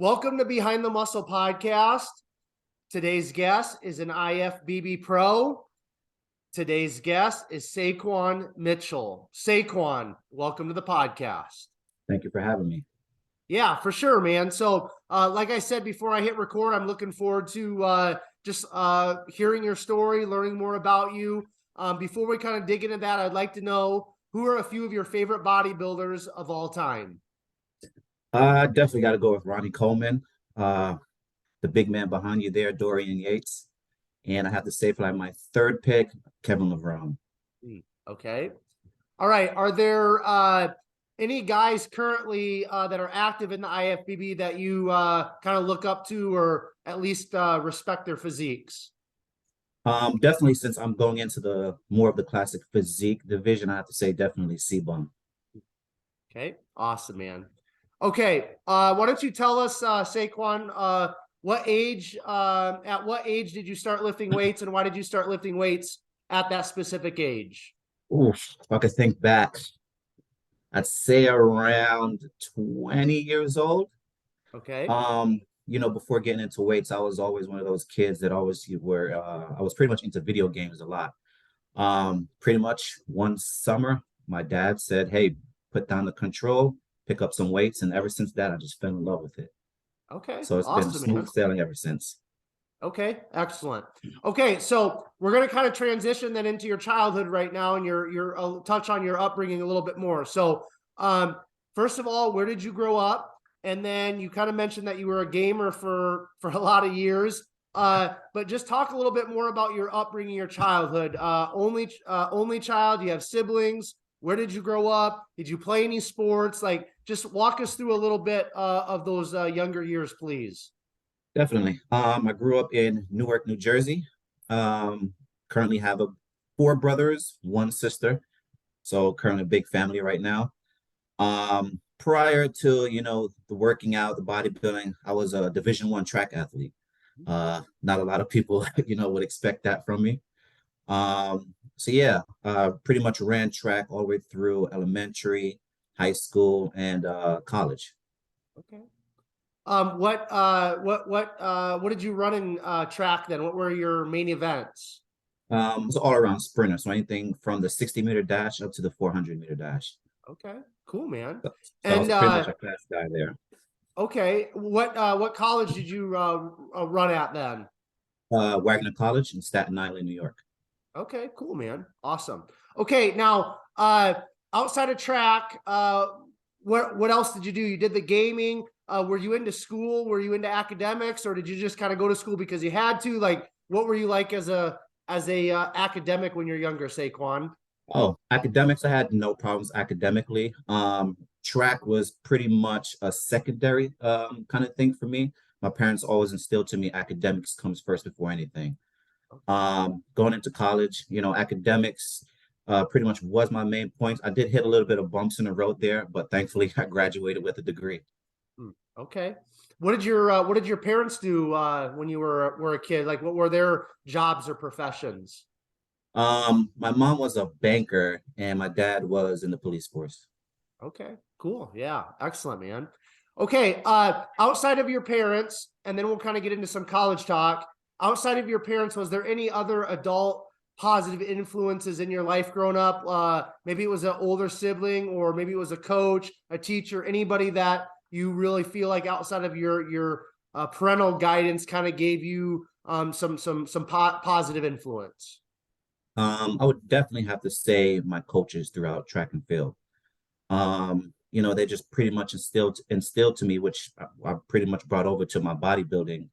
Welcome to Behind the Muscle podcast. Today's guest is an IFBB Pro. Today's guest is Saquan Mitchell. Saquan, welcome to the podcast. Thank you for having me. Yeah, for sure, man. So, like I said before I hit record, I'm looking forward to just hearing your story, learning more about you. Before we kind of dig into that, I'd like to know who are a few of your favorite bodybuilders of all time? Definitely got to go with Ronnie Coleman, the big man behind you there, Dorian Yates. And I have to say for like my third pick, Kevin LeBron. Okay. All right. Are there any guys currently that are active in the IFBB that you kind of look up to or at least respect their physiques? Definitely since I'm going into the more of the classic physique division, I have to say definitely C-Bum. Okay. Awesome, man. Okay. Why don't you tell us, Saquan, at what age did you start lifting weights and why did you start lifting weights at that specific age? Oof, if I could think back, I'd say around 20 years old. Okay. Before getting into weights, I was always one of those kids that always were, I was pretty much into video games a lot. Pretty much one summer, my dad said, "Hey, put down the control, pick up some weights," and ever since that, I just fell in love with it. Okay. So it's been Awesome, man. smooth sailing ever since. Okay, excellent. Okay, so we're going to kind of transition then into your childhood right now, and your touch on your upbringing a little bit more. So, first of all, where did you grow up? And then you kind of mentioned that you were a gamer for a lot of years. But just talk a little bit more about your upbringing, your childhood. Only child. Do you have siblings? Where did you grow up? Did you play any sports? Like, just walk us through a little bit of those younger years, please. Definitely. I grew up in Newark, New Jersey. Currently have four brothers, one sister. So currently a big family right now. Prior to, the working out, the bodybuilding, I was a Division I track athlete. Not a lot of people, would expect that from me. Pretty much ran track all the way through elementary, high school, and college. Okay. What did you run in track then? What were your main events? It was all around sprinter, so anything from the 60-meter dash up to the 400-meter dash. Okay, cool, man. So I was pretty much a fast guy there. Okay, what college did you run at then? Wagner College in Staten Island, New York. Okay, cool, man. Awesome. Okay, now outside of track, what else did you do? You did the gaming. Were you into school? Were you into academics, or did you just kind of go to school because you had to? Like, what were you like as a academic when you're younger, Saquan? Oh, academics, I had no problems academically. Track was pretty much a secondary kind of thing for me. My parents always instilled to me academics comes first before anything. Going into college, academics pretty much was my main point. I did hit a little bit of bumps in the road there, but thankfully I graduated with a degree. Okay. What did your parents do when you were a kid? Like, what were their jobs or professions? My mom was a banker and my dad was in the police force. Okay, cool. Yeah, excellent, man. Okay, outside of your parents, and then we'll kind of get into some college talk. Outside of your parents, was there any other adult positive influences in your life growing up? Maybe it was an older sibling, or maybe it was a coach, a teacher, anybody that you really feel like outside of your parental guidance kind of gave you some positive influence? I would definitely have to say my coaches throughout track and field. They just pretty much instilled to me, which I pretty much brought over to my bodybuilding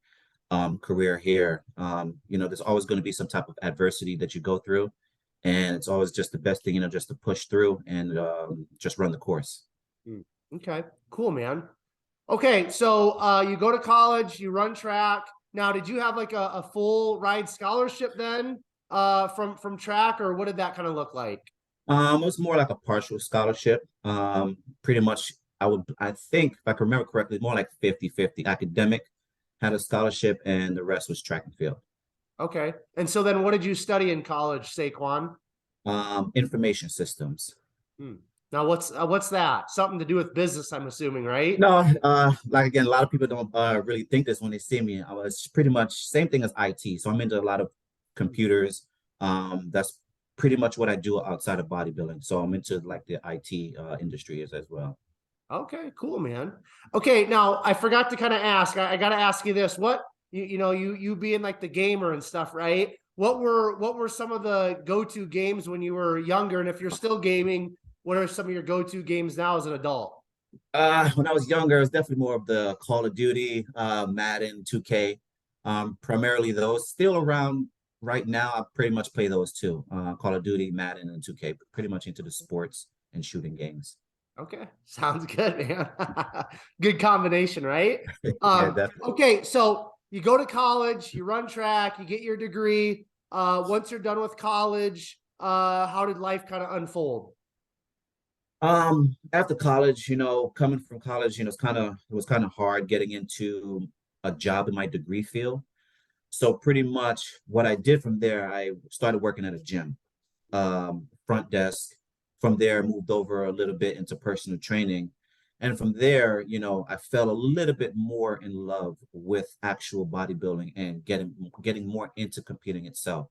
career here. There's always going to be some type of adversity that you go through, and it's always just the best thing, just to push through and just run the course. Okay, cool, man. Okay, so you go to college, you run track. Now, did you have like a full ride scholarship then from track, or what did that kind of look like? It was more like a partial scholarship. Pretty much, I think, if I can remember correctly, more like 50-50. Academic had a scholarship, and the rest was track and field. Okay, and so then what did you study in college, Saquan? Information systems. Now, what's that? Something to do with business, I'm assuming, right? No, like again, a lot of people don't really think this when they see me. I was pretty much same thing as IT. So I'm into a lot of computers. That's pretty much what I do outside of bodybuilding. So I'm into like the IT industry as well. Okay, cool, man. Okay, now I forgot to kind of ask. I got to ask you this: what you being like the gamer and stuff, right? What were some of the go-to games when you were younger? And if you're still gaming, what are some of your go-to games now as an adult? When I was younger, it was definitely more of the Call of Duty, Madden, 2K, primarily those. Still around right now, I pretty much play those too. Call of Duty, Madden, and 2K. Pretty much into the sports and shooting games. Okay, sounds good, man. Good combination, right? Yeah, definitely. Okay, so you go to college, you run track, you get your degree. Once you're done with college, how did life kind of unfold? After college, coming from college, it was kind of hard getting into a job in my degree field. So pretty much what I did from there, I started working at a gym, front desk. From there, moved over a little bit into personal training. And from there, I fell a little bit more in love with actual bodybuilding and getting more into competing itself.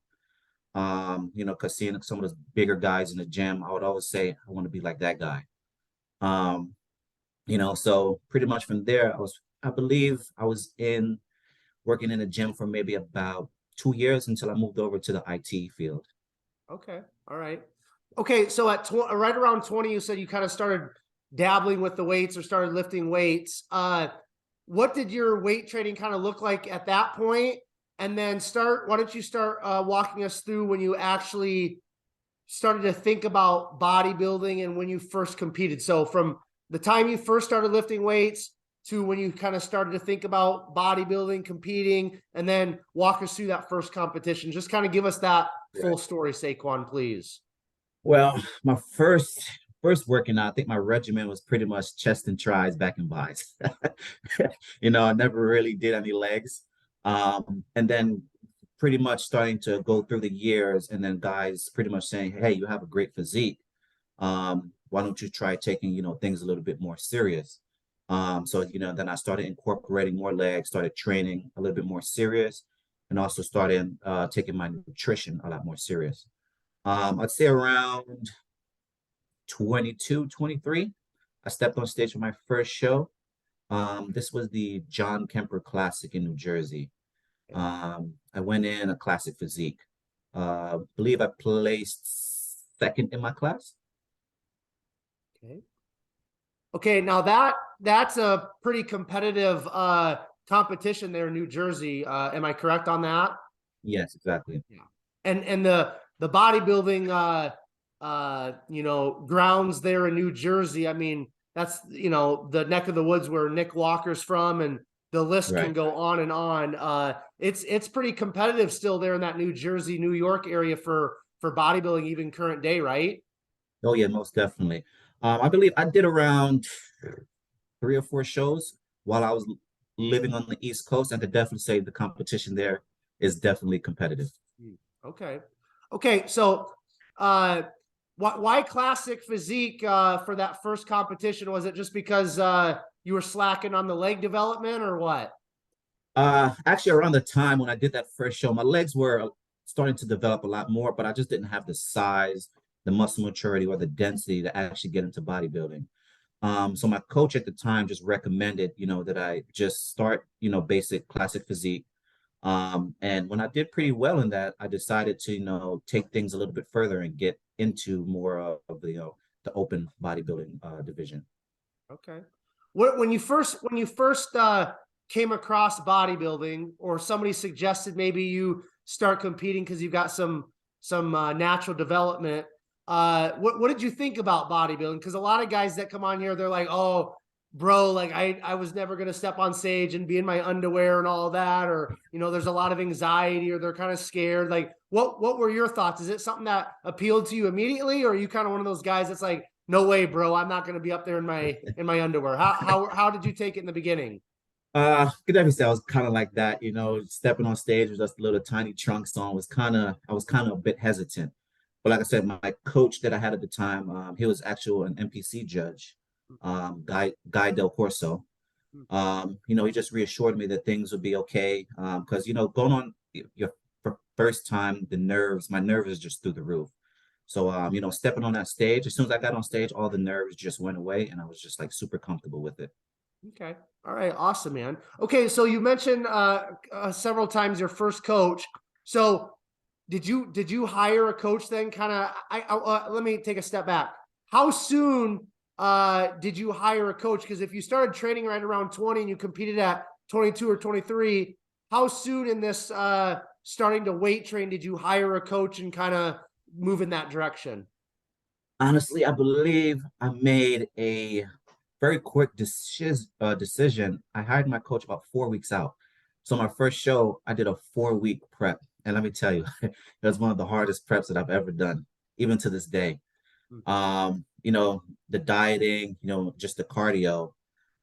Because seeing some of those bigger guys in the gym, I would always say, I want to be like that guy. Um, so pretty much from there, I believe I was in working in a gym for maybe about 2 years until I moved over to the IT field. Okay, all right. Okay, so at right around 20, you said you kind of started dabbling with the weights or started lifting weights. What did your weight training kind of look like at that point? And then why don't you start walking us through when you actually started to think about bodybuilding and when you first competed? So from the time you first started lifting weights to when you kind of started to think about bodybuilding, competing, and then walk us through that first competition. Just kind of give us that full Right. story, Saquan, please. Well, my first working out, I think my regimen was pretty much chest and tries, back and buys. I never really did any legs. And then pretty much starting to go through the years, and then guys pretty much saying, "Hey, you have a great physique. Why don't you try taking, things a little bit more serious?" So, then I started incorporating more legs, started training a little bit more serious, and also started taking my nutrition a lot more serious. I'd say around 22, 23, I stepped on stage for my first show. This was the John Kemper Classic in New Jersey. I went in a classic physique. Believe I placed second in my class. Okay. Okay, now that's a pretty competitive competition there in New Jersey. Am I correct on that? Yes, exactly. Yeah. And the bodybuilding grounds there in New Jersey. I mean, that's the neck of the woods where Nick Walker's from, and the list can Right. go on and on. It's pretty competitive still there in that New Jersey, New York area for bodybuilding, even current day, right? Oh yeah, most definitely. I believe I did around 3 or 4 shows while I was living on the East Coast. I could definitely say the competition there is definitely competitive. Okay. Okay. So, why classic physique for that first competition? Was it just because you were slacking on the leg development, or what? Actually, around the time when I did that first show, my legs were starting to develop a lot more, but I just didn't have the size, the muscle maturity, or the density to actually get into bodybuilding. So my coach at the time just recommended, that I just start, basic classic physique. And when I did pretty well in that, I decided to, take things a little bit further and get into more of the open bodybuilding division. Okay. When you first came across bodybuilding, or somebody suggested maybe you start competing because you've got some natural development, what did you think about bodybuilding? Because a lot of guys that come on here, they're like, "Oh, bro, like I was never gonna step on stage and be in my underwear and all that," or there's a lot of anxiety, or they're kind of scared. Like, what were your thoughts? Is it something that appealed to you immediately, or are you kind of one of those guys that's like, no way, bro, I'm not gonna be up there in my underwear? How did you take it in the beginning? Could definitely say I was kind of like that, stepping on stage with just little tiny trunks on I was kind of a bit hesitant. But like I said, my coach that I had at the time, he was actually an NPC judge, Guy Del Corso. He just reassured me that things would be okay. Because going on your first time, my nerves is just through the roof. So stepping on that stage, as soon as I got on stage, all the nerves just went away, and I was just like super comfortable with it. Okay. All right. Awesome, man. Okay. So you mentioned several times your first coach. So did you hire a coach then? Kind of. Let me take a step back. How soon did you hire a coach? Because if you started training right around 20 and you competed at 22 or 23, how soon in this starting to weight train did you hire a coach and kind of move in that direction? Honestly, I believe I made a very quick decision. I hired my coach about 4 weeks out. So my first show, I did a 4 week prep. And let me tell you, it was one of the hardest preps that I've ever done, even to this day. The dieting, just the cardio.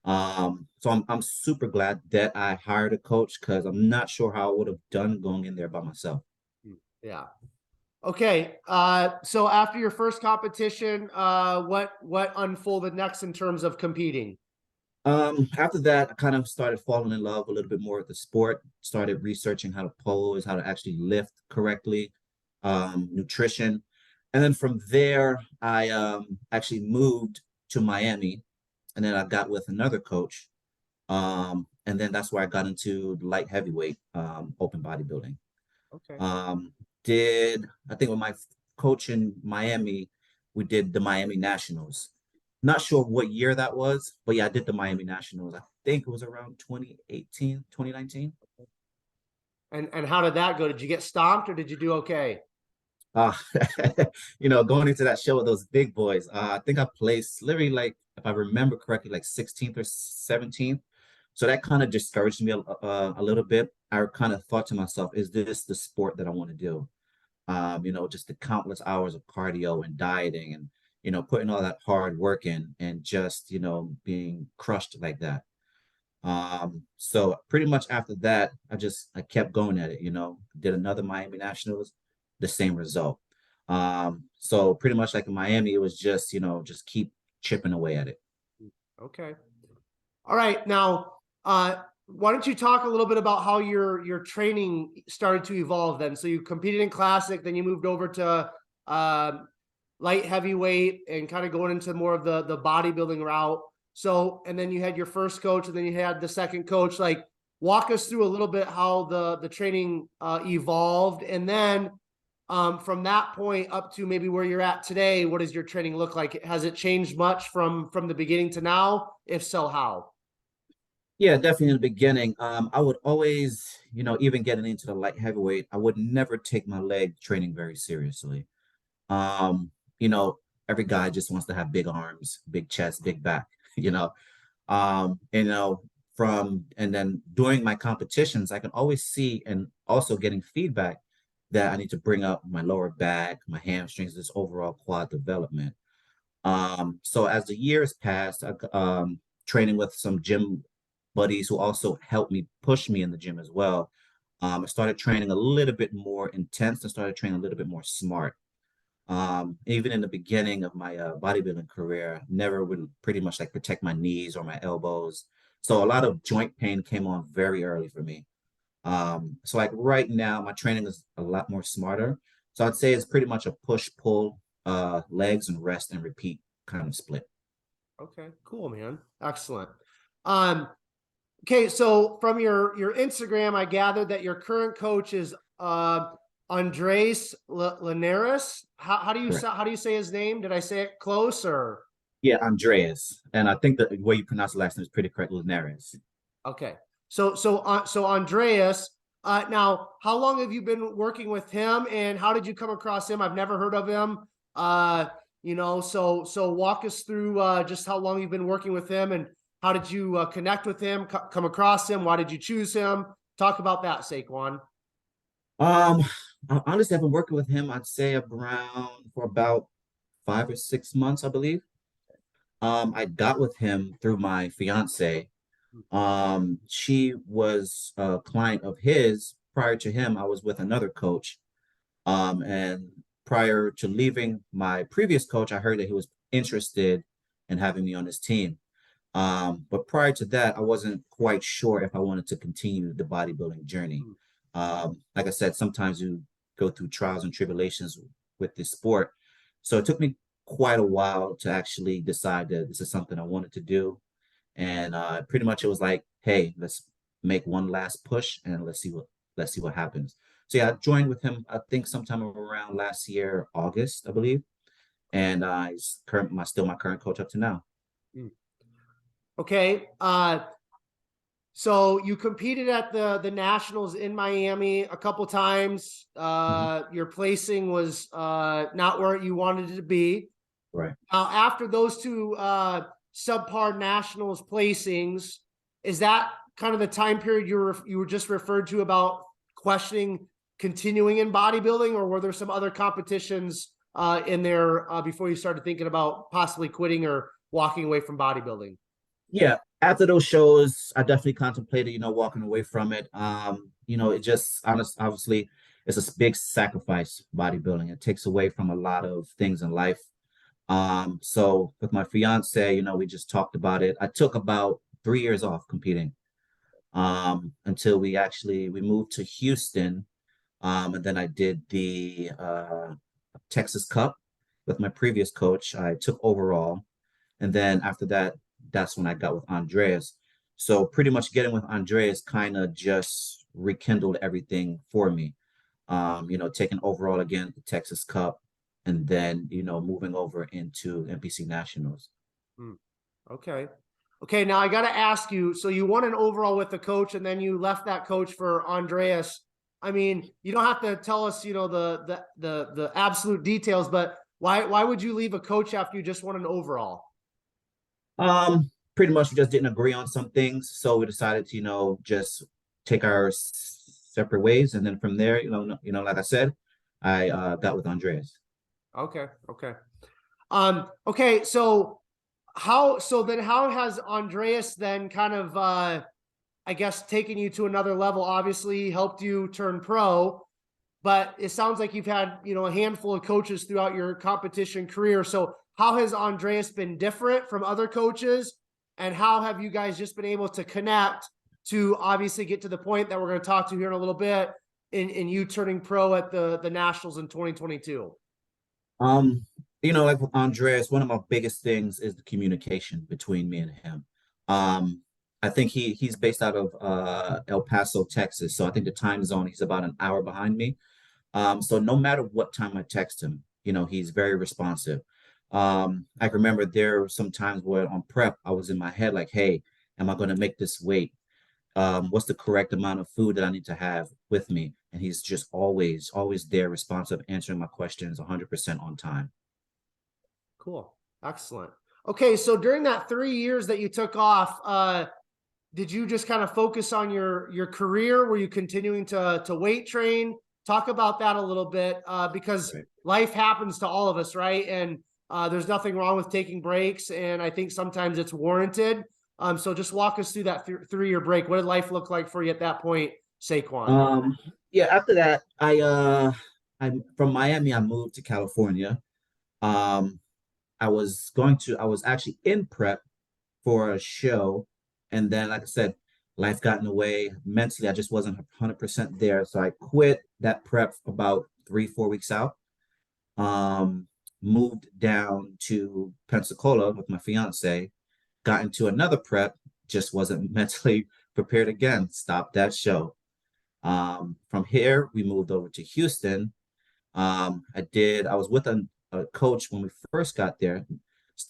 So I'm super glad that I hired a coach because I'm not sure how I would have done going in there by myself. Yeah. Okay. So after your first competition, what unfolded next in terms of competing? After that, I kind of started falling in love a little bit more with the sport, started researching how to pose, how to actually lift correctly, nutrition. And then from there, I actually moved to Miami, and then I got with another coach. And then that's where I got into light heavyweight, open bodybuilding. Okay. Um, I think with my coach in Miami, we did the Miami Nationals. Not sure what year that was, but yeah, I did the Miami Nationals. I think it was around 2018, 2019. And how did that go? Did you get stomped or did you do okay? Uh, going into that show with those big boys, I think I placed literally like, if I remember correctly, like 16th or 17th. So that kind of discouraged me a little bit. I kind of thought to myself, is this the sport that I want to do? Just the countless hours of cardio and dieting and, putting all that hard work in and just, being crushed like that. So pretty much after that, I kept going at it, did another Miami Nationals, the same result. So pretty much like in Miami, it was just, just keep chipping away at it. Okay. All right. Now, why don't you talk a little bit about how your training started to evolve then? So you competed in classic, then you moved over to light heavyweight and kind of going into more of the bodybuilding route. So, and then you had your first coach and then you had the second coach. Like, walk us through a little bit how the training evolved. And then from that point up to maybe where you're at today, what does your training look like? Has it changed much from the beginning to now? If so, how? Yeah, definitely in the beginning. I would always, even getting into the light heavyweight, I would never take my leg training very seriously. Um, you know, every guy just wants to have big arms, big chest, big back, you know. Um, you know, and then during my competitions, I can always see and also getting feedback that I need to bring up my lower back, my hamstrings, this overall quad development. So as the years passed, training with some gym buddies who also helped me push me in the gym as well. I started training a little bit more intense and started training a little bit more smart. Even in the beginning of my bodybuilding career, never would pretty much like protect my knees or my elbows. So a lot of joint pain came on very early for me. So like right now, my training is a lot more smarter. So I'd say it's pretty much a push pull, legs and rest and repeat kind of split. Okay, cool, man. Excellent. Um, okay, so from your Instagram, I gathered that your current coach is Andres Linares. How do you Correct. how do you say his name? Did I say it close or Yeah, Andreas, and I think the way you pronounce the last name is pretty correct, Linares. okay? So Andreas. Now, how long have you been working with him, and how did you come across him? I've never heard of him. So walk us through just how long you've been working with him, and how did you connect with him, come across him? Why did you choose him? Talk about that, Saquan. Um, Honestly, I've been working with him, I'd say around for about 5 or 6 months, I believe. I got with him through my fiance. She was a client of his. Prior to him, I was with another coach. And prior to leaving my previous coach, I heard that he was interested in having me on his team. But prior to that, I wasn't quite sure if I wanted to continue the bodybuilding journey. Like I said, sometimes you go through trials and tribulations with this sport. So it took me quite a while to actually decide that this is something I wanted to do. And pretty much it was like, hey, let's make one last push and let's see what happens. So yeah, I joined with him, I think sometime around last year, August, I believe. And he's still my current coach up to now. Okay. So you competed at the Nationals in Miami a couple times. Your placing was not where you wanted it to be. Right. Now, after those two subpar Nationals placings, is that kind of the time period you were just referred to about questioning continuing in bodybuilding, or were there some other competitions in there before you started thinking about possibly quitting or walking away from bodybuilding? Yeah, after those shows, I definitely contemplated, walking away from it. It just obviously it's a big sacrifice, bodybuilding. It takes away from a lot of things in life. So with my fiance, we just talked about it. I took about 3 years off competing, until we moved to Houston. And then I did the Texas Cup with my previous coach. I took overall. And then after that, that's when I got with Andres. So pretty much getting with Andres kind of just rekindled everything for me. Taking overall again the Texas Cup, and then moving over into NPC Nationals. Okay. Okay, now I got to ask you, so you won an overall with the coach and then you left that coach for Andreas. I mean, you don't have to tell us, the absolute details, but why would you leave a coach after you just won an overall? Pretty much we just didn't agree on some things, so we decided to, just take our separate ways, and then from there, like I said, I got with Andreas. Okay. Okay, so how has Andreas then kind of I guess taken you to another level? Obviously helped you turn pro, but it sounds like you've had, a handful of coaches throughout your competition career. So how has Andreas been different from other coaches, and how have you guys just been able to connect to obviously get to the point that we're going to talk to here in a little bit in you turning pro at the Nationals in 2022? Like with Andreas, one of my biggest things is the communication between me and him. I think he's based out of El Paso, Texas. So I think the time zone, he's about an hour behind me. So no matter what time I text him, he's very responsive. I can remember there were some times where on prep, I was in my head like, hey, am I going to make this weight? What's the correct amount of food that I need to have with me? And he's just always there, responsive, answering my questions 100% on time. Cool. Excellent. Okay. So during that 3 years that you took off, did you just kind of focus on your career? Were you continuing to weight train? Talk about that a little bit, because life happens to all of us, right? And there's nothing wrong with taking breaks, and I think sometimes it's warranted. So just walk us through that 3 year break. What did life look like for you at that point, Saquan? Yeah, after that, I'm from Miami, I moved to California. I was actually in prep for a show, and then, like I said, life got in the way. Mentally, I just wasn't 100% there, so I quit that prep about 3-4 weeks out. Moved down to Pensacola with my fiance, got into another prep, just wasn't mentally prepared again, stopped that show. From here, we moved over to Houston. I was with a coach when we first got there.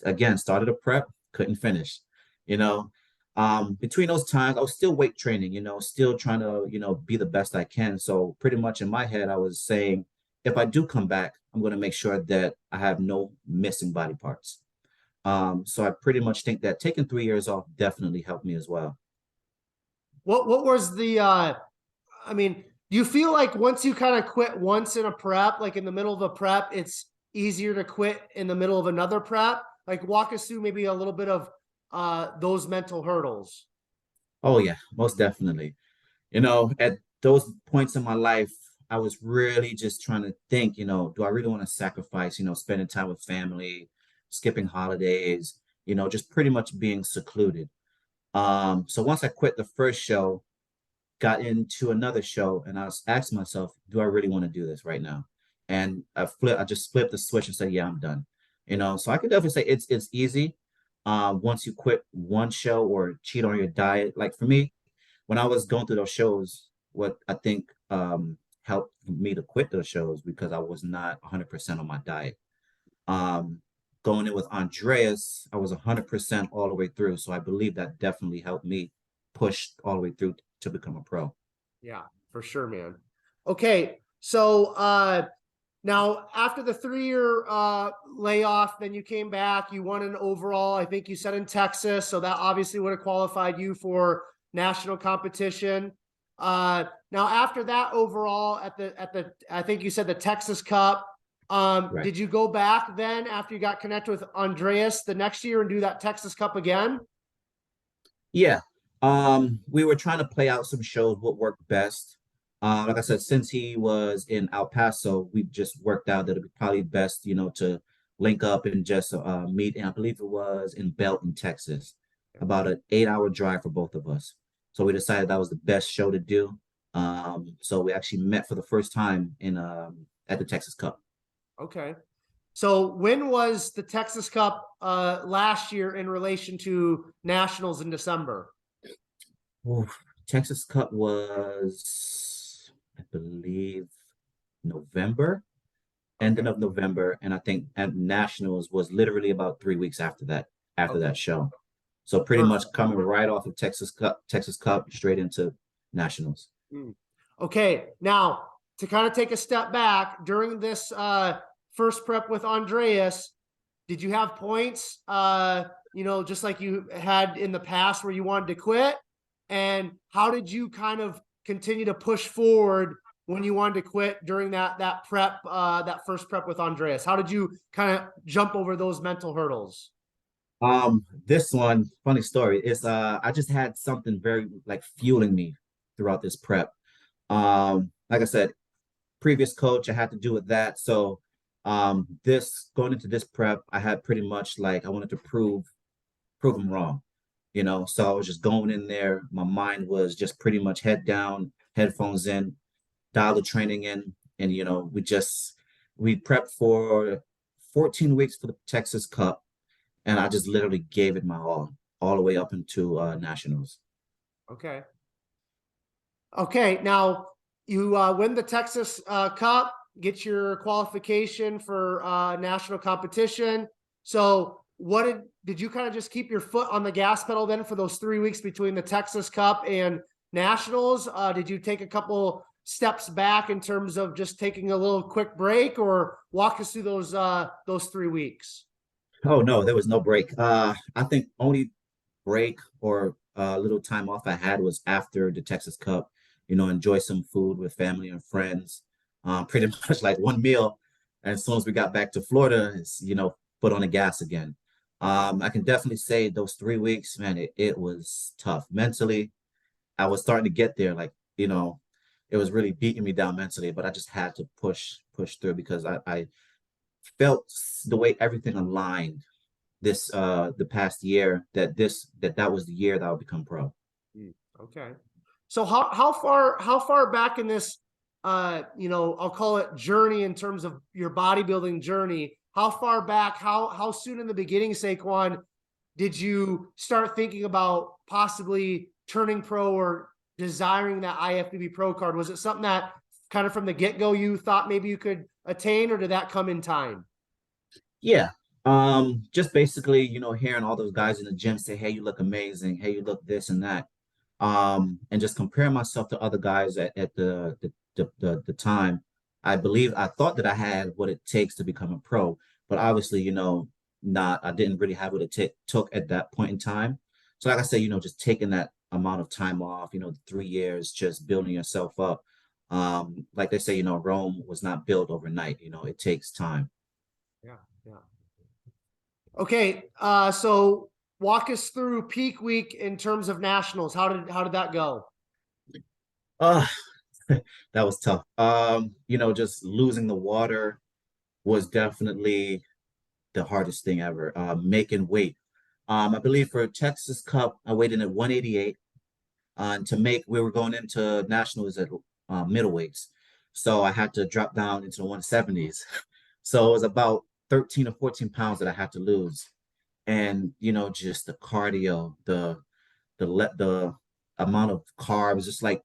Again, started a prep, couldn't finish. Between those times, I was still weight training, still trying to, be the best I can. So pretty much in my head, I was saying, if I do come back, I'm going to make sure that I have no missing body parts. So I pretty much think that taking 3 years off definitely helped me as well. What was the I mean, do you feel like once you kind of quit once in a prep, like in the middle of a prep, it's easier to quit in the middle of another prep? Like walk us through maybe a little bit of those mental hurdles. Oh yeah, most definitely. At those points in my life, I was really just trying to think, do I really want to sacrifice, spending time with family, skipping holidays, just pretty much being secluded. So once I quit the first show, got into another show, and I was asking myself, do I really want to do this right now? And I just flipped the switch and said, yeah, I'm done. So I could definitely say it's easy. Once you quit one show or cheat on your diet. Like for me, when I was going through those shows, what I think helped me to quit those shows because I was not 100% on my diet. Um, Going in with Andreas, I was 100% all the way through. So I believe that definitely helped me push all the way through to become a pro. Yeah, for sure, man. Okay, so now after the 3-year layoff, then you came back, you won an overall, I think you said in Texas, so that obviously would have qualified you for national competition. Now after that overall at the I think you said the Texas Cup, Right. did you go back then after you got connected with Andreas the next year and do that Texas Cup again? Yeah. We were trying to play out some shows, what worked best. Like I said, since he was in El Paso, we just worked out that it'd be probably best, to link up and just meet. And I believe it was in Belton, Texas, about an 8-hour drive for both of us. So we decided that was the best show to do. So we actually met for the first time in at the Texas Cup. Okay. So when was the Texas Cup last year in relation to Nationals in December? Oof. Texas Cup was, I believe, November, ending Okay. of November, and I think at Nationals was literally about 3 weeks after Okay. that show. So pretty much Perfect. coming right off of Texas Cup straight into Nationals. Mm. Okay. Now to kind of take a step back during this first prep with Andreas, did you have points, just like you had in the past where you wanted to quit? And how did you kind of continue to push forward when you wanted to quit during that prep, that first prep with Andreas? How did you kind of jump over those mental hurdles? This one, funny story, is I just had something very like fueling me throughout this prep. Like I said, previous coach, I had to do with that. So this going into this prep, I had pretty much like I wanted to prove him wrong, So I was just going in there. My mind was just pretty much head down, headphones in, dial the training in, and we prepped for 14 weeks for the Texas Cup, and I just literally gave it my all the way up into nationals. Okay. Okay. Now you win the Texas Cup, get your qualification for national competition. So what did you kind of just keep your foot on the gas pedal then for those 3 weeks between the Texas Cup and nationals? Did you take a couple steps back in terms of just taking a little quick break, or walk us through those 3 weeks? Oh no, there was no break. I think only break or a little time off I had was after the Texas Cup. Enjoy some food with family and friends. Pretty much like one meal. And as soon as we got back to Florida, it's foot on the gas again. I can definitely say those 3 weeks, man, it was tough mentally. I was starting to get there, like it was really beating me down mentally, but I just had to push through because I felt the way everything aligned this the past year that was the year that I would become pro. Okay. So how far back in this I'll call it journey in terms of your bodybuilding journey, how far back, how soon in the beginning, Saquan, did you start thinking about possibly turning pro or desiring that IFBB Pro card? Was it something that kind of from the get-go you thought maybe you could attain, or did that come in time? Yeah. Just basically, hearing all those guys in the gym say, "Hey, you look amazing. Hey, you look this and that." And just comparing myself to other guys at the time. I thought that I had what it takes to become a pro, but obviously, not. I didn't really have what it took at that point in time. So, like I said, just taking that amount of time off, 3 years, just building yourself up. Like they say, Rome was not built overnight. It takes time. Yeah, yeah. Okay, so walk us through peak week in terms of nationals. How did that go? Uh, That was tough. You know, just losing the water was definitely the hardest thing ever. Making weight. I believe for Texas Cup, I weighed in at 188. And to make, we were going into nationals at middleweights, so I had to drop down into the 170s. So it was about 13 or 14 pounds that I had to lose, and you know, just the cardio, the amount of carbs, just like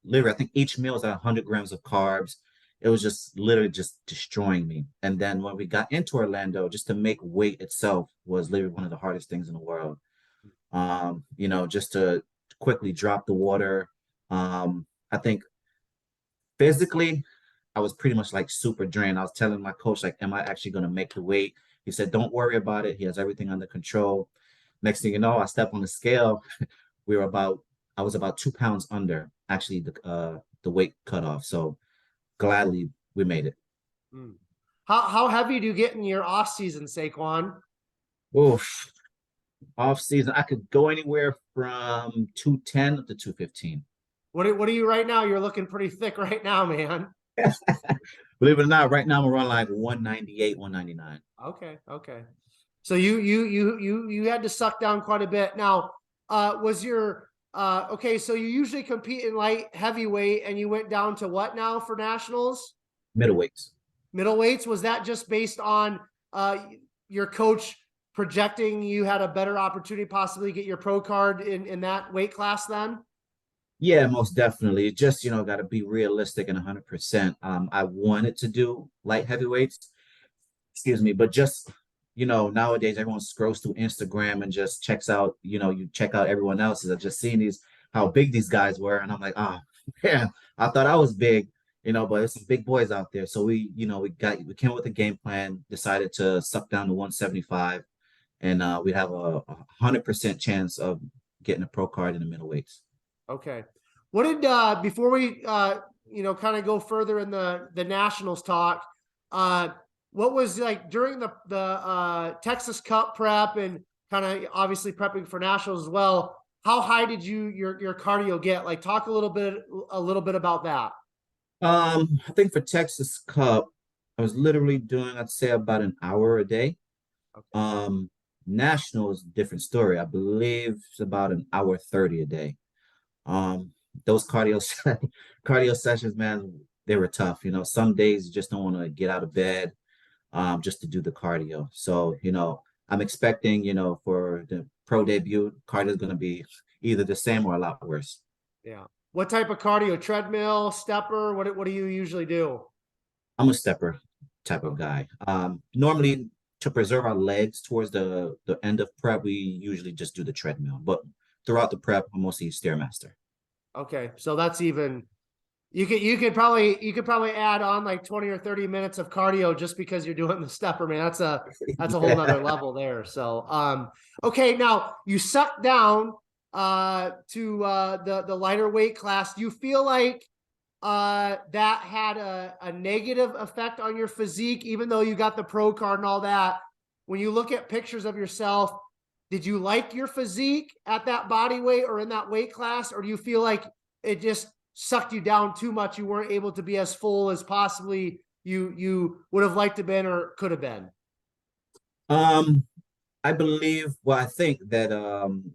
literally, I think each meal is at 100 grams of carbs. It was just literally just destroying me. And then when we got into Orlando, just to make weight itself was literally one of the hardest things in the world. You know, just to quickly drop the water. I think physically, I was pretty much like super drained. I was telling my coach, like, am I actually going to make the weight? He said, don't worry about it. He has everything under control. Next thing you know, I step on the scale. We were about, I was about 2 pounds under actually the weight cutoff. So gladly we made it. Hmm. How heavy do you get in your off season, Saquan? Oof. Off season, I could go anywhere from 210 up to 215. What are you right now? You're looking pretty thick right now, man. Believe it or not, right now I'm around like 198, 199. Okay, okay. So you had to suck down quite a bit. Now, was your okay, so you usually compete in light heavyweight and you went down to what now for nationals? Middleweights. Middleweights, was that just based on your coach projecting you had a better opportunity possibly get your pro card in that weight class then? Yeah, most definitely. Just, you know, got to be realistic and 100%. I wanted to do light heavyweights, excuse me, but just, you know, nowadays everyone scrolls through Instagram and just checks out, you know, you check out everyone else's. I've just seen how big these guys were. And I'm like, oh, yeah, I thought I was big, you know, but there's some big boys out there. So we, you know, we came up with a game plan, decided to suck down to 175, and we'd have a 100% chance of getting a pro card in the middleweights. Okay. What did before we you know kind of go further in the nationals talk, uh what was like during the Texas Cup prep and kind of obviously prepping for nationals as well, how high did your cardio get? Like talk a little bit about that. I think for Texas Cup, I was literally doing, I'd say about an hour a day. Okay. Um, National is a different story. I believe it's about an hour 30 a day. Those cardio sessions, man, they were tough. You know, some days you just don't want to get out of bed, just to do the cardio. So, you know, I'm expecting, you know, for the pro debut, cardio is going to be either the same or a lot worse. Yeah. What type of cardio? Treadmill, stepper? What do you usually do? I'm a stepper type of Okay. guy. Normally to preserve our legs towards the end of prep, we usually just do the treadmill. But throughout the prep, I'm mostly stairmaster. Okay. So that's even you could probably add on like 20 or 30 minutes of cardio just because you're doing the stepper, man. That's a whole nother level there. So okay, now you suck down to the lighter weight class. Do you feel like that had a negative effect on your physique, even though you got the pro card and all that? When you look at pictures of yourself, did you like your physique at that body weight or in that weight class, or do you feel like it just sucked you down too much? You weren't able to be as full as possibly you would have liked to been or could have been. Um, I believe, well, I think that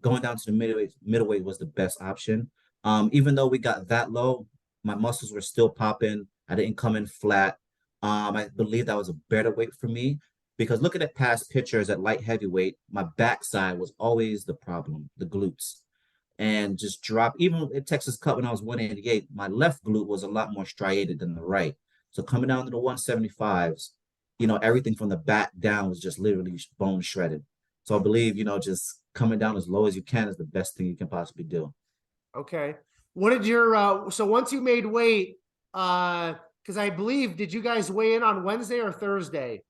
going down to the middleweight was the best option. Even though we got that low, my muscles were still popping. I didn't come in flat. I believe that was a better weight for me because looking at past pictures at light heavyweight, my backside was always the problem, the glutes. And just drop, even at Texas Cup when I was 188, my left glute was a lot more striated than the right. So coming down to the 175s, you know, everything from the back down was just literally bone shredded. So I believe, you know, just coming down as low as you can is the best thing you can possibly do. Okay. What did your so once you made weight, because I believe, did you guys weigh in on Wednesday or Thursday?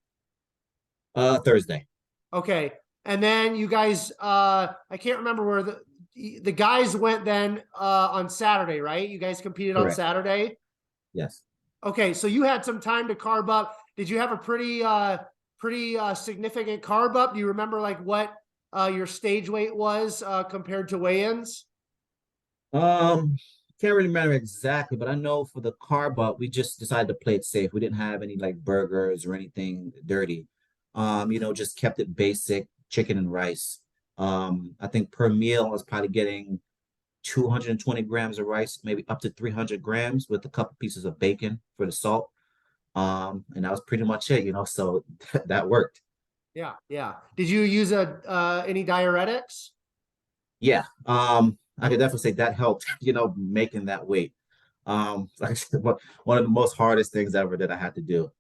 Thursday. Okay. And then you guys I can't remember where the guys went then on Saturday, right? You guys competed on Correct. Saturday. Yes. Okay, so you had some time to carb up. Did you have a pretty significant carb up? Do you remember like what your stage weight was compared to weigh-ins? Um, can't really remember exactly, but I know for the carb up, we just decided to play it safe. We didn't have any like burgers or anything dirty. Just kept it basic, chicken and rice. I think per meal I was probably getting 220 grams of rice, maybe up to 300 grams with a couple pieces of bacon for the salt. And that was pretty much it, so that worked. Yeah, yeah. Did you use any diuretics? Yeah. I could definitely say that helped, making that weight. Like I said, one of the most hardest things ever that I had to do.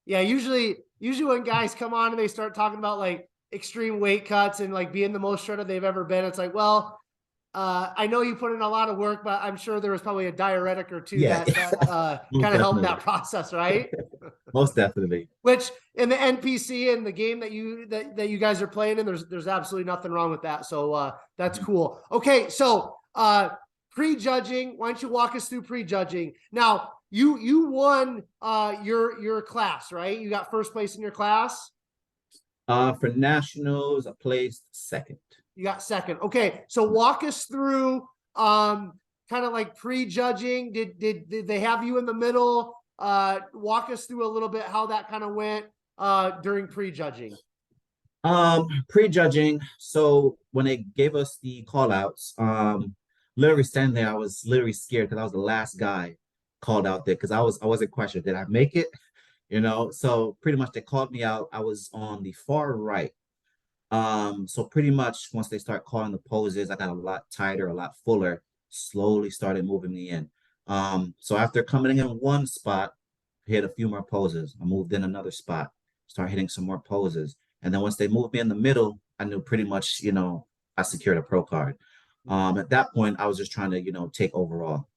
Yeah, usually when guys come on and they start talking about like extreme weight cuts and like being the most shredded they've ever been, it's like, well, I know you put in a lot of work, but I'm sure there was probably a diuretic or two Yeah, that most kind of helped definitely. that process, right? Most definitely. Which in the NPC and the game that you guys are playing in, there's absolutely nothing wrong with that. So that's Mhm. cool. Okay, so prejudging. Why don't you walk us through prejudging? Now you won your class, right? You got first place in your class. For nationals, I placed second. You got second. Okay, so walk us through kind of like prejudging. Did they have you in the middle? Walk us through a little bit how that kind of went during prejudging. Prejudging. So when they gave us the call outs, literally standing there, I was literally scared because I was the last guy called out there because I wasn't questioned. Did I make it? So pretty much they called me out. I was on the far right. So pretty much once they start calling the poses, I got a lot tighter, a lot fuller, slowly started moving me in. So after coming in one spot, hit a few more poses. I moved in another spot, start hitting some more poses. And then once they moved me in the middle, I knew pretty much, I secured a pro card. At that point, I was just trying to, take overall.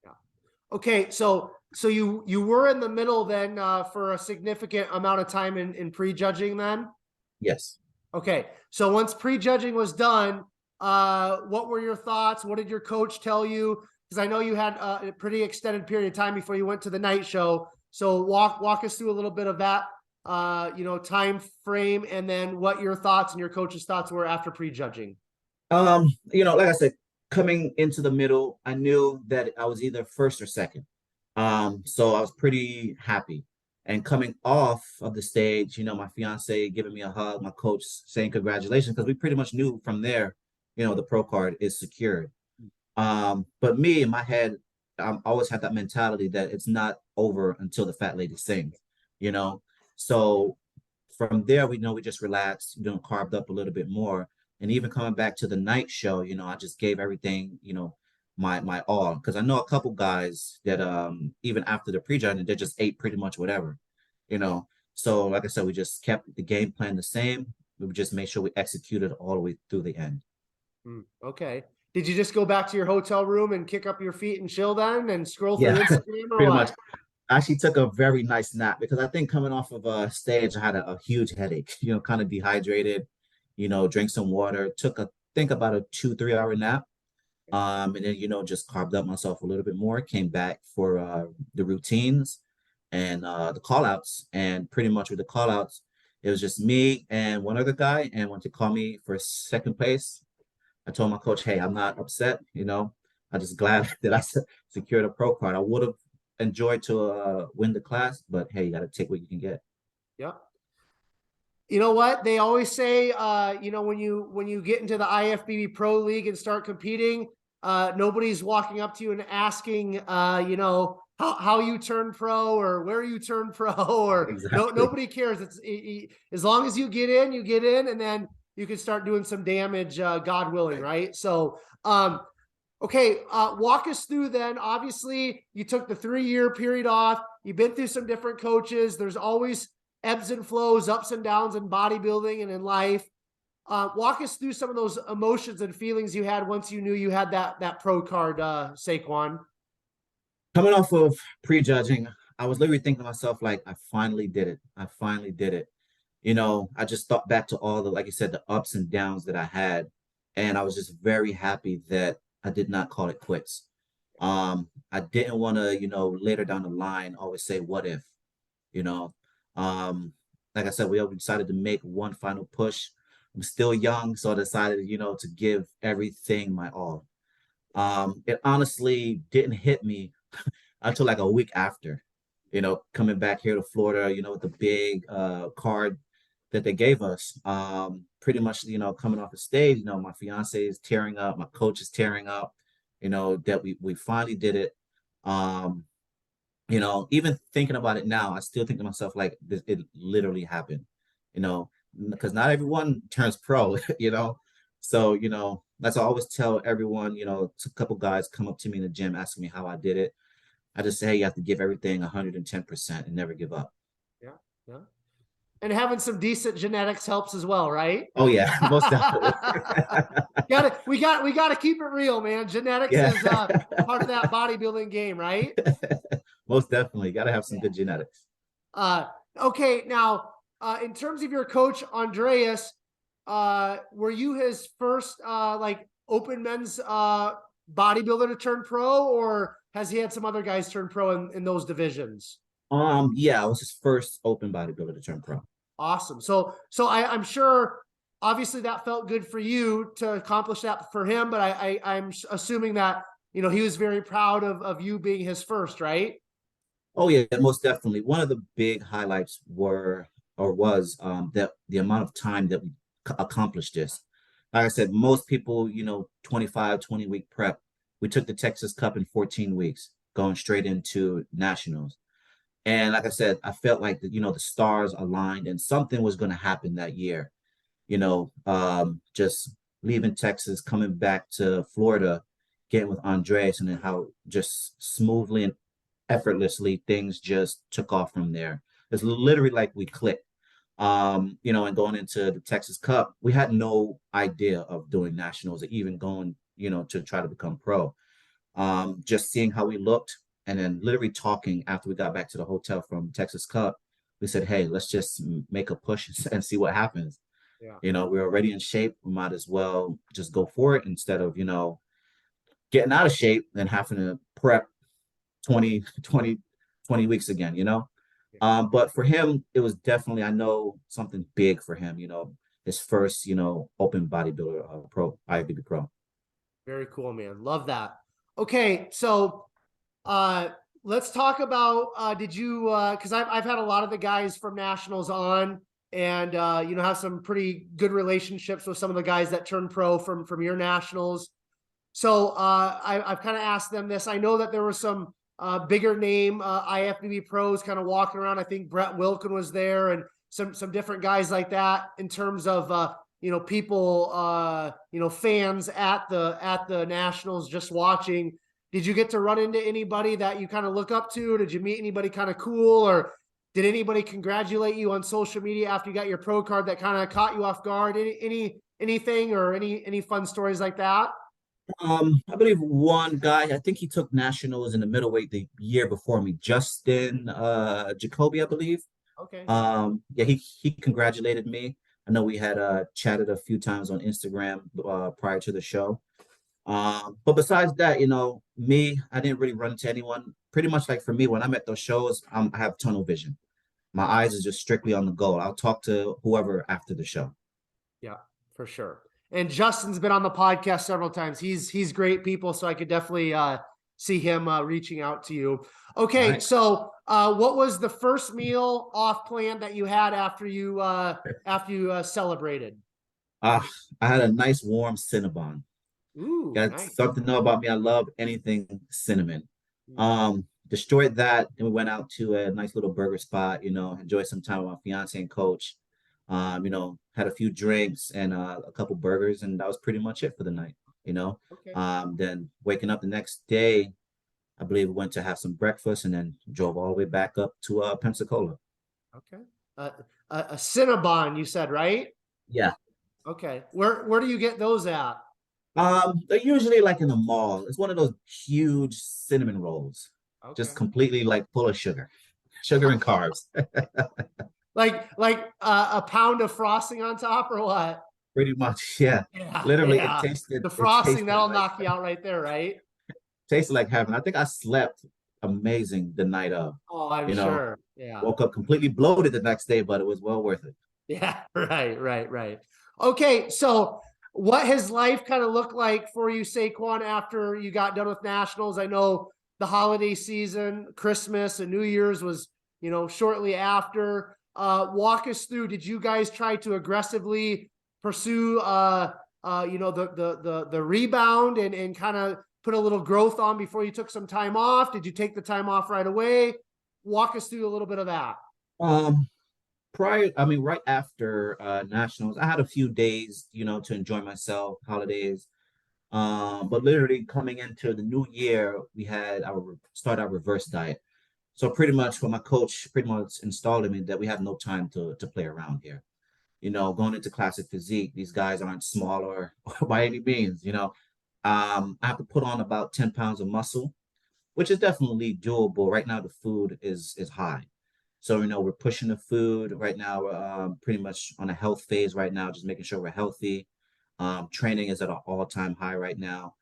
Yeah. Okay, so you were in the middle then for a significant amount of time in prejudging then. Yes. Okay, so once prejudging was done, what were your thoughts? What did your coach tell you? Because I know you had a pretty extended period of time before you went to the night show. So walk us through a little bit of that, time frame, and then what your thoughts and your coach's thoughts were after prejudging. Like I said, coming into the middle, I knew that I was either first or second. So I was pretty happy. And coming off of the stage, my fiance giving me a hug, my coach saying congratulations, because we pretty much knew from there, the pro card is secured. But me in my head, I always had that mentality that it's not over until the fat lady sings, you know. So from there, we just relaxed, carved up a little bit more. And even coming back to the night show, I just gave everything, my all. Because I know a couple guys that even after the pre-judging, they just ate pretty much whatever, you know. So like I said, we just kept the game plan the same. We would just make sure we executed all the way through the end. Okay. Did you just go back to your hotel room and kick up your feet and chill then and scroll through Yeah, Instagram or pretty much. what? I actually took a very nice nap because I think coming off of a stage, I had a huge headache, kind of dehydrated, drink some water, took think about a 2, 3 hour nap. And then, just carved up myself a little bit more, came back for the routines and the call outs. And pretty much with the call outs, it was just me and one other guy. And when to call me for second place, I told my coach, hey, I'm not upset. I'm just glad that I secured a pro card. I would have enjoyed to win the class, but hey, you got to take what you can get. Yep. You know what? They always say, when you get into the IFBB Pro League and start competing, nobody's walking up to you and asking, how you turn pro or where you turn pro or Exactly. nobody cares. As long as you get in, and then you can start doing some damage, God willing, right? So, okay, walk us through then. Obviously, you took the 3-year period off. You've been through some different coaches. There's always ebbs and flows, ups and downs in bodybuilding and in life. Walk us through some of those emotions and feelings you had once you knew you had that pro card, Saquan. Coming off of prejudging, I was literally thinking to myself, like, I finally did it. I finally did it. I just thought back to all the, like you said, the ups and downs that I had. And I was just very happy that I did not call it quits. I didn't want to, later down the line always say, what if, you know? Um, like I said, we decided to make one final push. I'm still young, so I decided, to give everything my all. It honestly didn't hit me until like a week after, coming back here to Florida, with the big card that they gave us. Pretty much, coming off the stage, my fiance is tearing up, my coach is tearing up, that we finally did it. Um, Even thinking about it now, I still think to myself, like, this, it literally happened, because not everyone turns pro, So, that's I always tell everyone, a couple guys come up to me in the gym asking me how I did it. I just say, hey, you have to give everything 110% and never give up. Yeah. Yeah. And having some decent genetics helps as well, right? Oh yeah, most definitely. We got to keep it real, man. Genetics Yeah. is part of that bodybuilding game, right? Most definitely. Got to have some good genetics. Okay, now in terms of your coach Andreas, were you his first like open men's bodybuilder to turn pro, or has he had some other guys turn pro in those divisions? Yeah, I was his first open bodybuilder to turn pro. Awesome. So I'm sure obviously that felt good for you to accomplish that for him, but I'm assuming that, he was very proud of you being his first, right? Oh yeah, most definitely. One of the big highlights was that the amount of time that we accomplished this. Like I said, most people, 25, 20-week prep. We took the Texas Cup in 14 weeks, going straight into nationals. And like I said, I felt like the stars aligned and something was going to happen that year. Just leaving Texas, coming back to Florida, getting with Andres, and then how just smoothly and effortlessly things just took off from there. It's literally like we clicked. And going into the Texas Cup, we had no idea of doing nationals or even going, to try to become pro. Just seeing how we looked, and then literally talking after we got back to the hotel from Texas Cup, we said, hey, let's just make a push and see what happens. Yeah. We're already in shape. We might as well just go for it instead of, getting out of shape and having to prep 20 weeks again, But for him, it was definitely, I know, something big for him, his first, open bodybuilder pro, IFBB Pro. Very cool, man. Love that. Okay, so let's talk about did you because I've had a lot of the guys from nationals on, and have some pretty good relationships with some of the guys that turned pro from your nationals. So I've kind of asked them this. I know that there were some bigger name IFBB pros kind of walking around. I think Brett Wilkin was there, and some different guys like that in terms of people fans at the nationals just watching. Did you get to run into anybody that you kind of look up to? Did you meet anybody kind of cool, or did anybody congratulate you on social media after you got your pro card that kind of caught you off guard? Anything or any fun stories like that? I believe one guy, I think he took nationals in the middleweight the year before me, Justin Jacoby, I believe. Okay. Yeah, he congratulated me. I know we had chatted a few times on Instagram prior to the show. But besides that, me, I didn't really run into anyone. Pretty much like for me, when I'm at those shows, I have tunnel vision. My eyes is just strictly on the goal. I'll talk to whoever after the show. Yeah, for sure. And Justin's been on the podcast several times. He's great people, so I could definitely see him reaching out to you. Okay, Right. so what was the first meal off plan that you had after you celebrated? Uh, I had a nice warm Cinnabon. Ooh, Got nice. something to know about me. I love anything cinnamon. Destroyed that, and we went out to a nice little burger spot, enjoyed some time with my fiance and coach. Had a few drinks and a couple burgers, and that was pretty much it for the night. Okay. Then waking up the next day, I believe we went to have some breakfast and then drove all the way back up to Pensacola. Okay. A Cinnabon, you said, right? Yeah. Okay. Where do you get those at? They're usually like in the mall. It's one of those huge cinnamon rolls, Okay. just completely like full of sugar and carbs. like a pound of frosting on top or what? Pretty much, yeah. Yeah, Literally, yeah. The it frosting, tasted that'll like knock you out right there, right? tasted like heaven. I think I slept amazing the night of. Oh, I'm You know, sure. Yeah. woke up completely bloated the next day, but it was well worth it. Yeah, right. Okay. So what has life kind of looked like for you, Saquan, after you got done with nationals? I know the holiday season, Christmas and New Year's was, you know, shortly after. Walk us through, did you guys try to aggressively pursue, you know, the rebound and kind of put a little growth on before you took some time off? Did you take the time off right away? Walk us through a little bit of that. Um, right after nationals, I had a few days, you know, to enjoy myself, holidays. But literally coming into the new year, we had our reverse diet. So pretty much what my coach pretty much installed in me that we have no time to play around here. You know, going into classic physique, these guys aren't smaller by any means, you know. I have to put on about 10 pounds of muscle, which is definitely doable. Right now, the food is high. So, you know, we're pushing the food right now. We're pretty much on a health phase right now, just making sure we're healthy. Training is at an all-time high right now.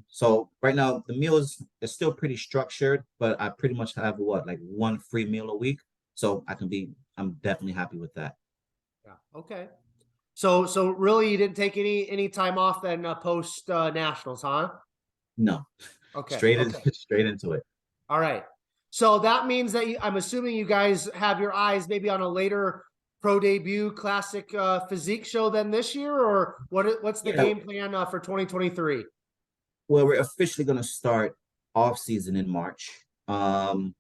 So right now the meals is still pretty structured, but I pretty much have what, like one free meal a week. So I'm definitely happy with that. Yeah. Okay. So really you didn't take any time off then post nationals, huh? No, Okay. straight in, Okay. straight into it. All right. So that means that I'm assuming you guys have your eyes maybe on a later pro debut classic physique show than this year, or what's the Yeah, game plan for 2023? well, we're officially going to start off season in March. We're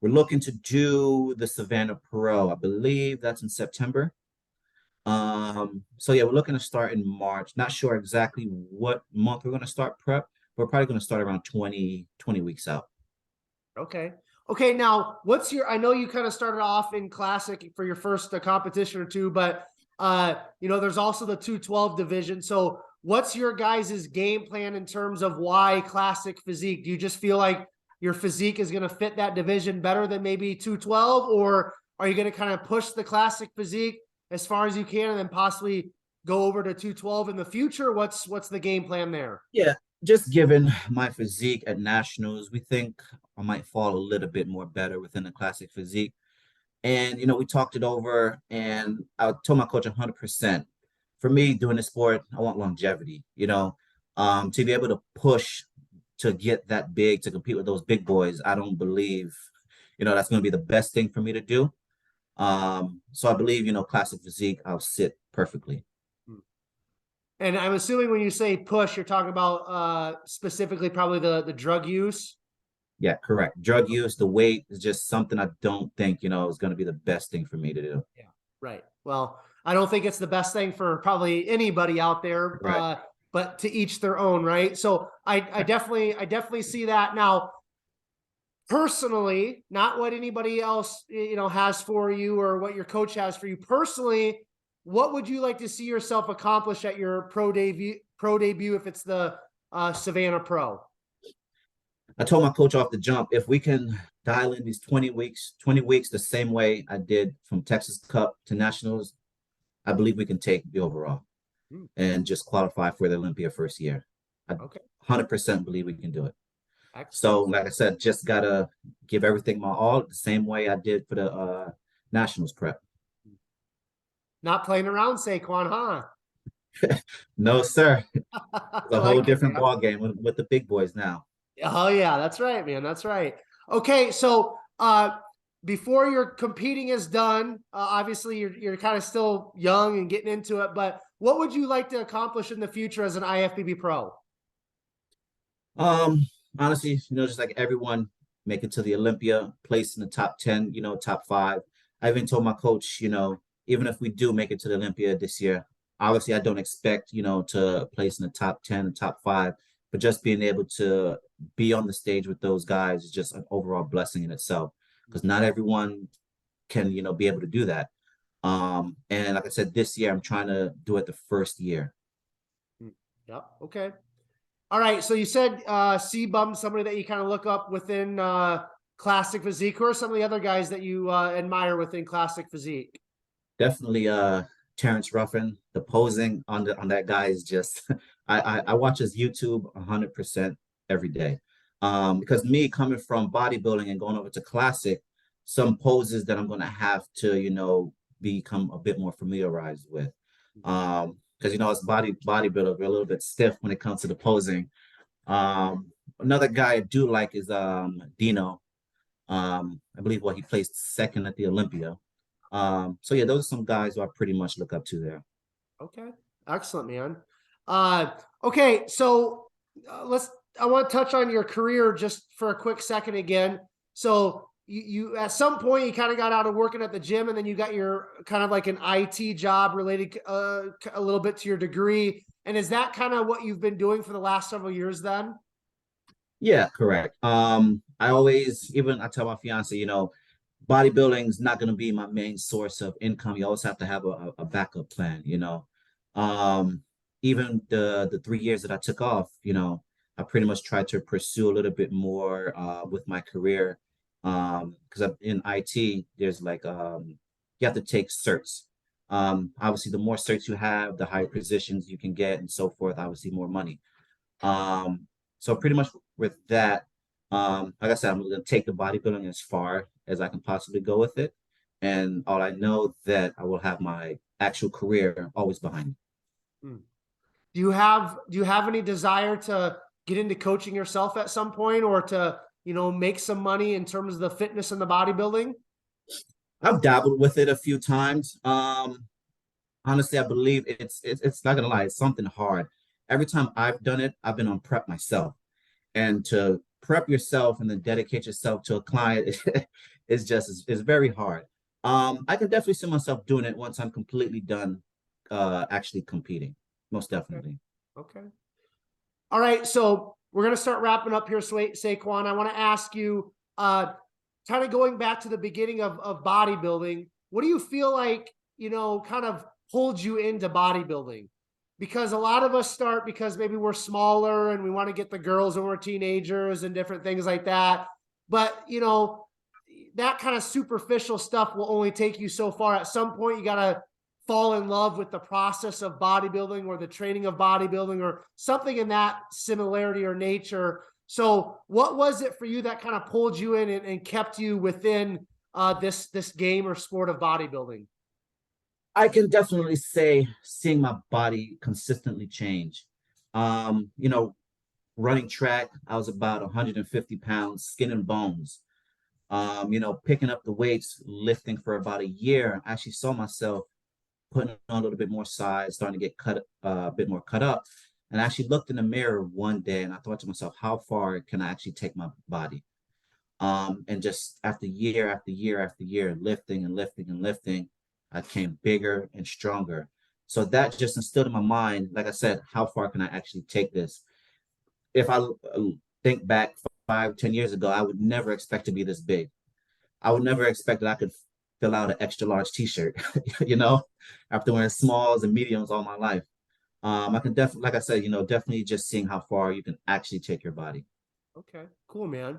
looking to do the Savannah Pro. I believe that's in September. So yeah, we're looking to start in March. Not sure exactly what month we're going to start prep. We're probably going to start around 20 weeks out. Okay. Okay. Now, what's your? I know you kind of started off in classic for your first competition or two, but you know, there's also the 212 division. So, what's your guys' game plan in terms of why classic physique? Do you just feel like your physique is going to fit that division better than maybe 212, or are you going to kind of push the classic physique as far as you can and then possibly go over to 212 in the future? What's the game plan there? Yeah, just given my physique at nationals, we think I might fall a little bit more better within the classic physique. And you know, we talked it over, and I told my coach 100%. For me, doing the sport, I want longevity. You know, to be able to push to get that big to compete with those big boys, I don't believe, you know, that's going to be the best thing for me to do. So I believe, you know, classic physique, I'll sit perfectly. And I'm assuming when you say push, you're talking about specifically probably the drug use. Yeah, correct. Drug use, the weight is just something I don't think, you know, is going to be the best thing for me to do. Yeah. Right. Well, I don't think it's the best thing for probably anybody out there, Right. but to each their own, right? So I definitely see that. Now, personally, not what anybody else, you know, has for you or what your coach has for you. Personally, what would you like to see yourself accomplish at your pro debut if it's the Savannah Pro? I told my coach off the jump, if we can dial in these 20 weeks the same way I did from Texas Cup to Nationals, I believe we can take the overall and just qualify for the Olympia first year. I Okay. 100% believe we can do it. Excellent. So, like I said, just gotta give everything my all the same way I did for the Nationals prep. Not playing around, Saquon, huh? No, sir. It's I a whole like it, different man. ball game with the big boys now. Oh yeah, that's right, man. That's right. Okay, so before your competing is done, obviously you're kind of still young and getting into it, but what would you like to accomplish in the future as an IFBB pro? Um, Honestly, you know, just like everyone, make it to the Olympia, place in the top 10, you know, top five. I even told my coach, you know, even if we do make it to the Olympia this year, obviously I don't expect, you know, to place in the top 10, top five, but just being able to be on the stage with those guys is just an overall blessing in itself. Because not everyone can, you know, be able to do that. And like I said, this year I'm trying to do it the first year. Yep. Okay. All right. So you said C-Bum, somebody that you kind of look up within classic physique. Who are some of the other guys that you admire within classic physique? Definitely Terrence Ruffin. The posing on that guy is just I watch his YouTube 100% every day. Because me coming from bodybuilding and going over to classic, some poses that I'm gonna have to, you know, become a bit more familiarized with. because you know us bodybuilder, we're a little bit stiff when it comes to the posing. Another guy I do like is Dino. I believe he placed second at the Olympia. So yeah, those are some guys who I pretty much look up to there. Okay, excellent, man. Okay, so I want to touch on your career just for a quick second again. So you at some point you kind of got out of working at the gym, and then you got your kind of like an IT job related a little bit to your degree. And is that kind of what you've been doing for the last several years then? Yeah, correct. I tell my fiance, you know, bodybuilding is not going to be my main source of income. You always have to have a backup plan, you know. Um, Even the 3 years that I took off, you know, I pretty much tried to pursue a little bit more with my career. Because in IT, there's like you have to take certs. Obviously, the more certs you have, the higher positions you can get, and so forth. Obviously, more money. So pretty much with that, like I said, I'm gonna take the bodybuilding as far as I can possibly go with it. And all I know that I will have my actual career always behind me. Hmm. Do you have any desire to get into coaching yourself at some point, or to, you know, make some money in terms of the fitness and the bodybuilding? I've dabbled with it a few times. Honestly, I believe it's not gonna lie, it's something hard. Every time I've done it, I've been on prep myself. And to prep yourself and then dedicate yourself to a client is just it's very hard. I can definitely see myself doing it once I'm completely done actually competing. Most definitely. Okay. All right. So we're going to start wrapping up here, Saquan. I want to ask you, kind of going back to the beginning of bodybuilding, what do you feel like, you know, kind of holds you into bodybuilding? Because a lot of us start because maybe we're smaller and we want to get the girls when we're teenagers and different things like that. But, you know, that kind of superficial stuff will only take you so far. At some point, you got to fall in love with the process of bodybuilding or the training of bodybuilding or something in that similarity or nature. So what was it for you that kind of pulled you in and kept you within this game or sport of bodybuilding? I can definitely say seeing my body consistently change. You know, running track, I was about 150 pounds, skin and bones. You know, picking up the weights, lifting for about a year, I actually saw myself putting on a little bit more size, starting to get cut a bit more cut up. And I actually looked in the mirror one day and I thought to myself, how far can I actually take my body? And just after year after year after year, lifting and lifting and lifting, I came bigger and stronger. So that just instilled in my mind, like I said, how far can I actually take this? If I think back 5, 10 years ago, I would never expect to be this big. I would never expect that I could fill out an extra large t-shirt, you know, after wearing smalls and mediums all my life. I can definitely, like I said, you know, definitely just seeing how far you can actually take your body. Okay, cool, man.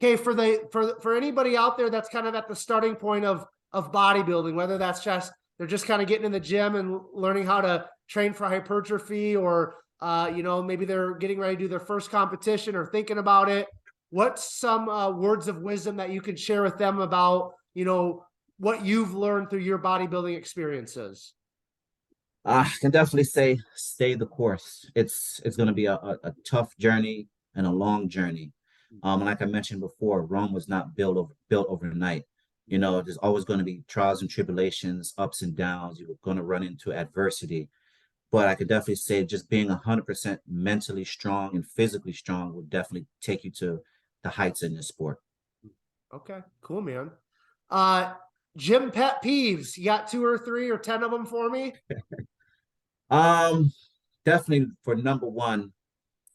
Okay, for anybody out there that's kind of at the starting point of bodybuilding, whether that's just they're just kind of getting in the gym and learning how to train for hypertrophy, or you know, maybe they're getting ready to do their first competition or thinking about it. What's some words of wisdom that you can share with them about, you know, what you've learned through your bodybuilding experiences? I can definitely say stay the course. It's going to be a tough journey and a long journey. Like I mentioned before, Rome was not built overnight. You know, there's always going to be trials and tribulations, ups and downs. You're going to run into adversity. But I could definitely say just being 100% mentally strong and physically strong will definitely take you to the heights in this sport. Okay, cool, man. Uh, gym pet peeves. You got 2 or 3 or 10 of them for me? Um, Definitely for number one,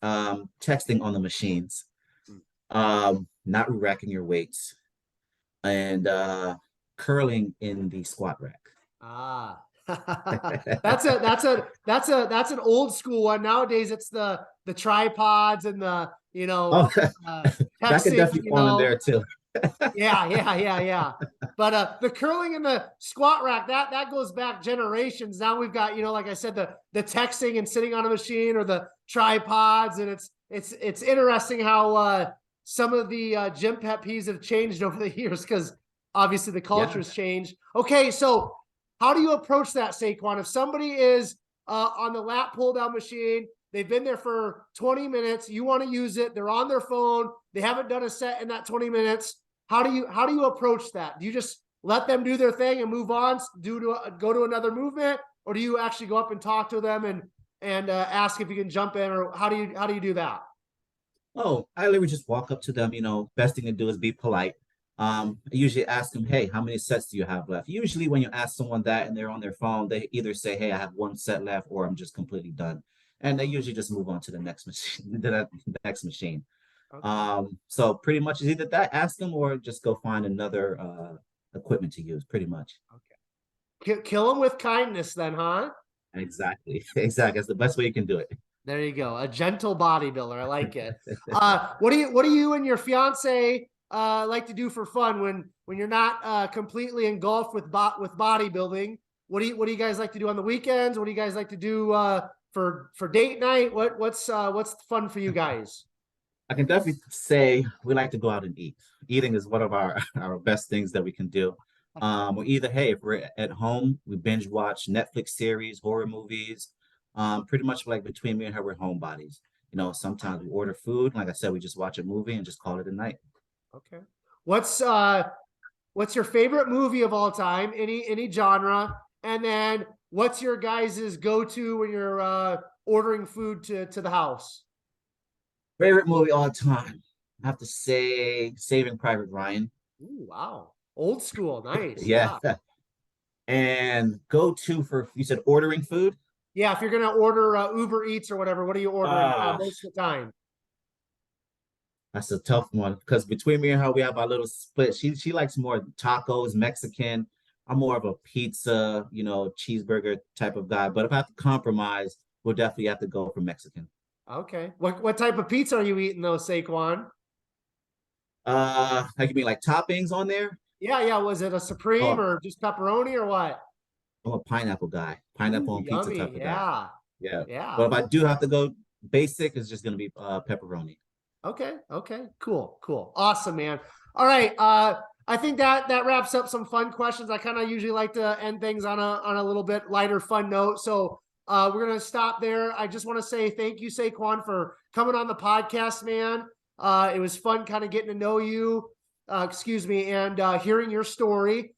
texting on the machines, not racking your weights, and curling in the squat rack. Ah, that's an old school one. Nowadays, it's the tripods and the, you know, Oh, that could texting, definitely you fall in know. there too. Yeah. But the curling and the squat rack, that goes back generations. Now we've got, you know, like I said, the texting and sitting on a machine, or the tripods, and it's interesting how some of the gym pet peeves have changed over the years, because obviously the Yeah. culture's changed. Okay, so how do you approach that, Saquon? If somebody is on the lat pull down machine. They've been there for 20 minutes. You want to use it. They're on their phone. They haven't done a set in that 20 minutes. How do you approach that? Do you just let them do their thing and move on, go to another movement, or do you actually go up and talk to them and ask if you can jump in, or how do you do that? Oh, I literally just walk up to them. Best thing to do is be polite. I usually ask them, hey, how many sets do you have left? Usually when you ask someone that and they're on their phone, they either say, hey, I have one set left, or I'm just completely done. And they usually just move on to the next machine, the next machine. Okay. So pretty much is either that, ask them, or just go find another equipment to use, pretty much. Okay. Kill them with kindness then, huh? Exactly. Exactly. That's the best way you can do it. There you go. A gentle bodybuilder. I like it. What do you and your fiance like to do for fun when you're not completely engulfed with bodybuilding? What do you guys like to do on the weekends? What do you guys like to do for date night? What's fun for you guys? I can definitely say we like to go out and eat. Eating is one of our best things that we can do. Or either, hey, if we're at home, we binge watch Netflix series, horror movies. Pretty much like between me and her, we're homebodies. Sometimes we order food. Like I said, we just watch a movie and just call it a night. Okay. What's your favorite movie of all time? Any genre? And then what's your guys' go-to when you're ordering food to the house? Favorite movie all time. I have to say Saving Private Ryan. Ooh, wow. Old school. Nice. Yeah. Yeah. And go to for, you said ordering food? Yeah. If you're going to order Uber Eats or whatever, what are you ordering Ah, most of the time? that's a tough one because between me and her, we have our little split. She likes more tacos, Mexican. I'm more of a pizza, cheeseburger type of guy. But if I have to compromise, we'll definitely have to go for Mexican. Okay. What type of pizza are you eating though, Saquon? Like you mean like toppings on there? Yeah, yeah. Was it a Supreme Oh, or just pepperoni or what? I'm a pineapple guy, pineapple Ooh, on pizza type yummy. of guy. Yeah. Yeah. Yeah. But if I do have to go basic, it's just gonna be pepperoni. Okay. Okay. Cool. Cool. Awesome, man. All right. I think that wraps up some fun questions. I kind of usually like to end things on a little bit lighter, fun note. So we're gonna stop there. I just want to say thank you, Saquan, for coming on the podcast, man. It was fun kind of getting to know you. Excuse me, and hearing your story.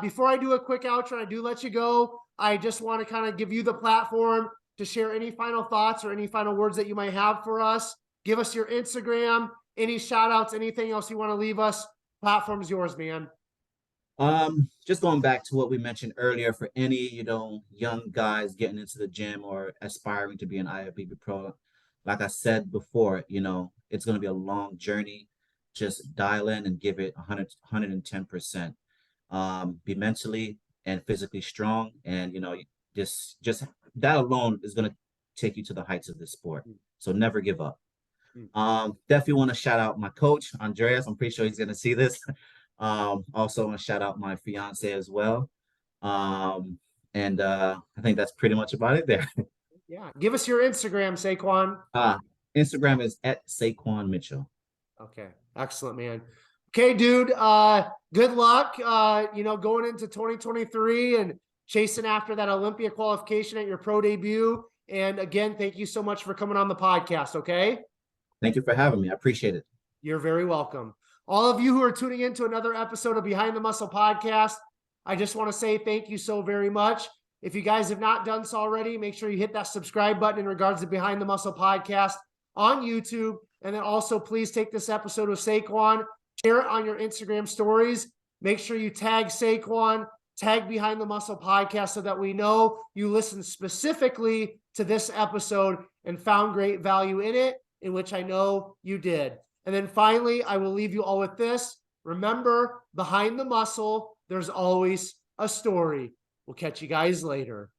Before I do a quick outro, I do let you go. I just want to kind of give you the platform to share any final thoughts or any final words that you might have for us. Give us your Instagram, any shout outs, anything else you want to leave us. Platform's yours, man. Just going back to what we mentioned earlier, for any, young guys getting into the gym or aspiring to be an IFBB Pro, like I said before, it's going to be a long journey. Just dial in and give it 110%. Be mentally and physically strong. And, just that alone is going to take you to the heights of this sport. So never give up. Definitely want to shout out my coach, Andreas. I'm pretty sure he's going to see this. Also want to shout out my fiance as well. And I think that's pretty much about it there. Yeah. Give us your Instagram, Saquon. Instagram is at Saquan Mitchell. Okay. Excellent, man. Okay, dude. Good luck, going into 2023 and chasing after that Olympia qualification at your pro debut. And again, thank you so much for coming on the podcast. Okay. Thank you for having me. I appreciate it. You're very welcome. All of you who are tuning in to another episode of Behind the Muscle podcast, I just want to say thank you so very much. If you guys have not done so already, make sure you hit that subscribe button in regards to Behind the Muscle podcast on YouTube. And then also please take this episode with Saquan, share it on your Instagram stories. Make sure you tag Saquan, tag Behind the Muscle podcast so that we know you listened specifically to this episode and found great value in it, in which I know you did. And then finally, I will leave you all with this. Remember, behind the muscle, there's always a story. We'll catch you guys later.